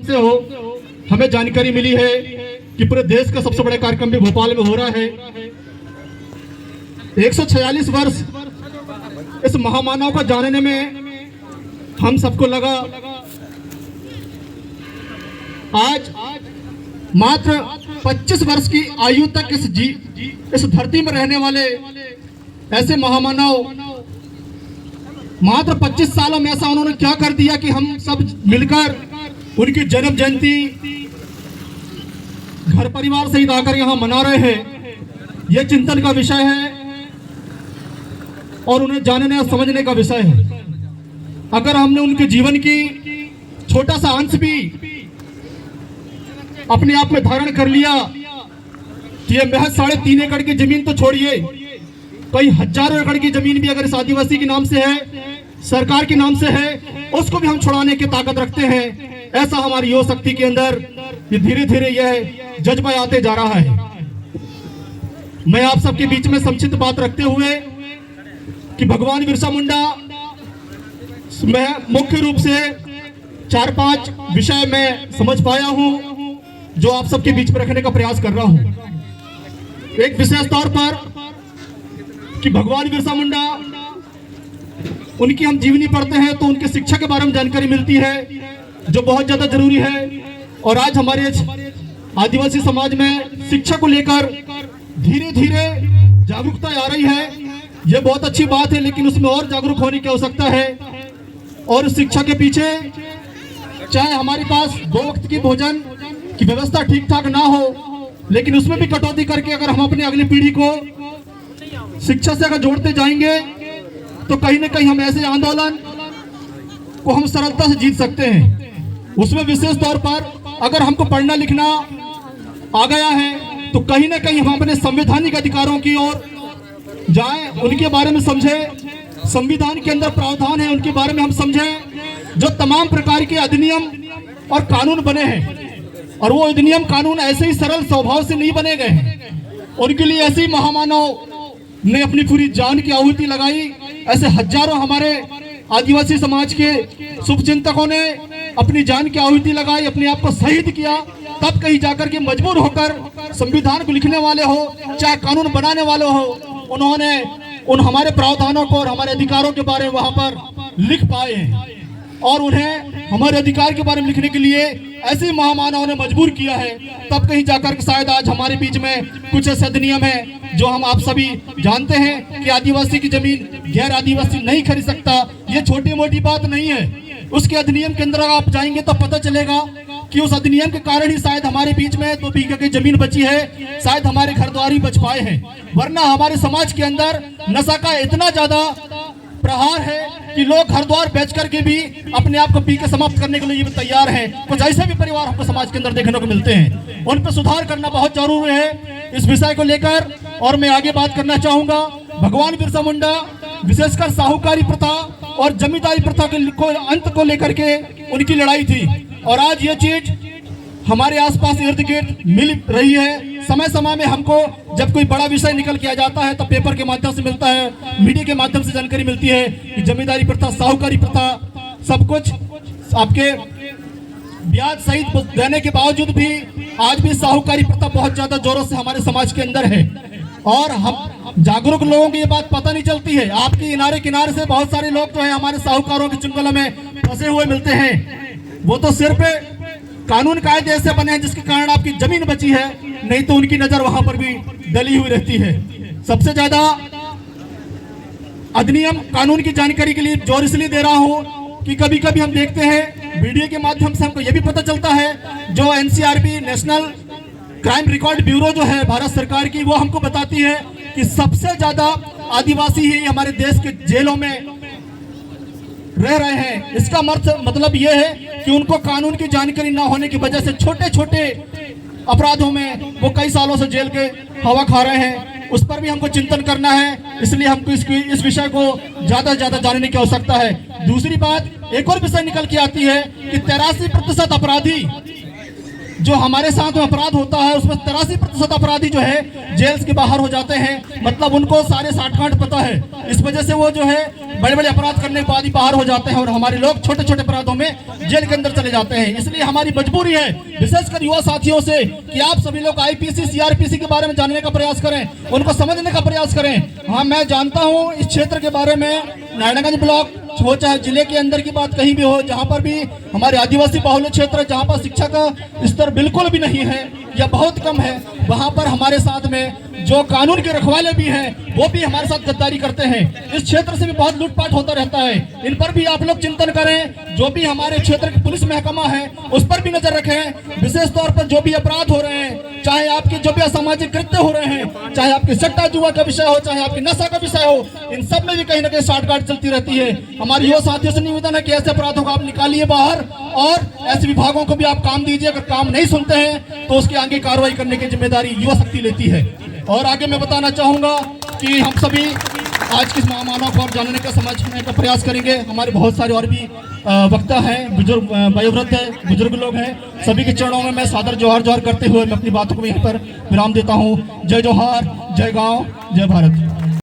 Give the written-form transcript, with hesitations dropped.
से हो, हमें जानकारी मिली है कि पूरे देश का सबसे बड़ा कार्यक्रम भी भोपाल में हो रहा है। 146 वर्ष इस महामानव को जानने में हम सबको लगा। आज मात्र 25 वर्ष की आयु तक इस धरती में रहने वाले ऐसे महामानव, मात्र 25 सालों में ऐसा उन्होंने क्या कर दिया कि हम सब मिलकर उनकी जन्म जयंती घर परिवार सहित आकर यहाँ मना रहे हैं। यह चिंतन का विषय है और उन्हें जानने और समझने का विषय है। अगर हमने उनके जीवन की छोटा सा अंश भी अपने आप में धारण कर लिया कि ये महज 3.5 एकड़ की जमीन तो छोड़िए, कई हजारों एकड़ की जमीन भी अगर इस आदिवासी के नाम से है, सरकार के नाम से है, उसको भी हम छुड़ाने की ताकत रखते हैं। ऐसा हमारी युवा शक्ति के अंदर ये धीरे धीरे यह जज्बा आते जा रहा है। मैं आप सबके बीच में संक्षिप्त बात रखते हुए कि भगवान बिरसा मुंडा, मैं मुख्य रूप से 4-5 विषय में समझ पाया हूं जो आप सबके बीच में रखने का प्रयास कर रहा हूं। एक विशेष तौर पर कि भगवान बिरसा मुंडा, उनकी हम जीवनी पढ़ते हैं तो उनके शिक्षा के बारे में जानकारी मिलती है जो बहुत ज्यादा जरूरी है। और आज हमारे आदिवासी समाज में शिक्षा को लेकर धीरे धीरे जागरूकता आ रही है। यह बहुत अच्छी बात है, लेकिन उसमें और जागरूक होने की आवश्यकता है। और शिक्षा के पीछे चाहे हमारे पास 2 वक्त की भोजन की व्यवस्था ठीक ठाक ना हो, लेकिन उसमें भी कटौती करके अगर हम अपनी अगली पीढ़ी को शिक्षा से अगर जोड़ते जाएंगे तो कहीं ना कहीं हम ऐसे आंदोलन को हम सरलता से जीत सकते हैं। उसमें विशेष तौर पर अगर हमको पढ़ना लिखना आ गया है तो कहीं ना कहीं हम अपने संवैधानिक अधिकारों की ओर जाएं, उनके बारे में समझें। संविधान के अंदर प्रावधान है, उनके बारे में हम समझें। जो तमाम प्रकार के अधिनियम और कानून बने हैं, और वो अधिनियम कानून ऐसे ही सरल स्वभाव से नहीं बने गए हैं। उनके लिए ऐसे ही महामानव ने अपनी पूरी जान की आहुति लगाई। ऐसे हजारों हमारे आदिवासी समाज के शुभचिंतकों ने अपनी जान की आहुति लगाई, अपने आप को शहीद किया, तब कहीं जाकर के मजबूर होकर संविधान को लिखने वाले हो चाहे कानून बनाने वाले हो, उन्होंने उन हमारे प्रावधानों को और हमारे अधिकारों के बारे में वहां पर लिख पाए हैं। और उन्हें हमारे अधिकार के बारे में लिखने के लिए ऐसे महामानवों ने मजबूर किया है। तब कहीं जाकर शायद आज हमारे बीच में कुछ ऐसे अधिनियम है जो हम आप सभी जानते हैं कि आदिवासी की जमीन गैर आदिवासी नहीं खरीद सकता। ये छोटी मोटी बात नहीं है। उसके अधिनियम के अंदर आप जाएंगे तो पता चलेगा कि उस अधिनियम के कारण ही शायद हमारे बीच में 2 बीघे की जमीन बची है, शायद हमारे घर द्वार ही बच पाए हैं। वरना हमारे समाज के अंदर नशा का इतना ज्यादा प्रहार है कि लोग घर द्वार बेच करके भी अपने आप को पी के समाप्त करने के लिए भी तैयार हैं। कुछ ऐसे भी परिवार हमको समाज के अंदर देखने को मिलते हैं। उन पर सुधार करना बहुत जरूरी है। इस विषय को लेकर और मैं आगे बात करना चाहूंगा। भगवान बिरसा मुंडा विशेषकर साहूकारी प्रथा और जमींदारी प्रथा के अंत को लेकर के उनकी लड़ाई थी, और आज ये चीज हमारे आसपास इर्द गिर्द मिल रही है। समय समय में हमको जब कोई बड़ा विषय निकल के आ जाता है तो पेपर के माध्यम से मिलता है, मीडिया के माध्यम से जानकारी मिलती है कि जमींदारी प्रथा, साहूकारी प्रथा, सब कुछ आपके ब्याज सहित देने के बावजूद भी आज भी साहूकारी प्रथा बहुत ज्यादा जोरों से हमारे समाज के अंदर है। और हम जागरूक लोगों को ये बात पता नहीं चलती है। आपके किनारे किनारे से बहुत सारे लोग जो है हमारे साहूकारों के चुंगलों में फंसे हुए मिलते हैं। वो तो सिर्फ कानून कायदे ऐसे बने हैं जिसके कारण आपकी जमीन बची है, नहीं तो उनकी नजर वहां पर भी डली हुई रहती है। सबसे ज्यादा अधिनियम कानून की जानकारी के लिए जोर इसलिए दे रहा हूं कि कभी कभी हम देखते हैं वीडियो के माध्यम से हमको यह भी पता चलता है, जो NCRB national crime record bureau जो है भारत सरकार की, वो हमको बताती है कि सबसे ज्यादा आदिवासी ही हमारे देश के जेलों में रह रहे हैं। इसका मतलब यह है कि उनको कानून की जानकारी न होने की वजह से छोटे छोटे अपराधों में वो कई सालों से जेल के हवा खा रहे हैं। उस पर भी हमको चिंतन करना है, इसलिए हमको इस विषय को ज्यादा से ज्यादा जानने की आवश्यकता है। दूसरी बात, एक और विषय निकल के आती है कि 83% अपराधी जो हमारे साथ में अपराध होता है उसमें 83% अपराधी जो है जेल के बाहर हो जाते हैं। मतलब उनको सारे साठगांठ पता है, इस वजह से वो जो है बड़े बड़े अपराध करने के बाद ही बाहर हो जाते हैं और हमारे लोग छोटे छोटे अपराधों में जेल के अंदर चले जाते हैं। इसलिए हमारी मजबूरी है विशेषकर युवा साथियों से कि आप सभी लोग आईपीसी सीआरपीसी के बारे में जानने का प्रयास करें, उनको समझने का प्रयास करें। हाँ, मैं जानता हूँ इस क्षेत्र के बारे में, नारायणगंज ब्लॉक हो चाहे जिले के अंदर की बात कहीं भी हो, जहाँ पर भी हमारे आदिवासी बाहुल्य क्षेत्र है, जहाँ पर शिक्षा का स्तर बिल्कुल भी नहीं है या बहुत कम है, वहाँ पर हमारे साथ में जो कानून के रखवाले भी हैं वो भी हमारे साथ गद्दारी करते हैं। इस क्षेत्र से भी बहुत लूटपाट होता रहता है, इन पर भी आप लोग चिंतन करें। जो भी हमारे क्षेत्र के पुलिस महकमा है उस पर भी नजर रखें। विशेष तौर पर जो भी अपराध हो रहे हैं, चाहे आपके जो भी असामाजिक कृत्य हो रहे हैं, चाहे आपके सट्टा जुआ का विषय हो, चाहे आपके नशा का विषय हो, इन सब में भी कहीं ना कहीं साठगांठ चलती रहती है। हमारे युवा साथियों से निवेदन है कि ऐसे अपराधों को आप निकालिए बाहर और ऐसे विभागों को भी आप काम दीजिए। अगर काम नहीं सुनते हैं तो उसकी आगे कार्रवाई करने की जिम्मेदारी युवा शक्ति लेती है। और आगे मैं बताना चाहूँगा कि हम सभी आज की महामानव को और जानने का समझने का प्रयास करेंगे। हमारे बहुत सारे और भी वक्ता हैं, बुजुर्ग वयोवृद्ध है, बुजुर्ग लोग हैं, सभी के चरणों में मैं सादर जोहार करते हुए मैं अपनी बातों को यहीं पर विराम देता हूँ। जय जोहार, जय गाँव, जय भारत।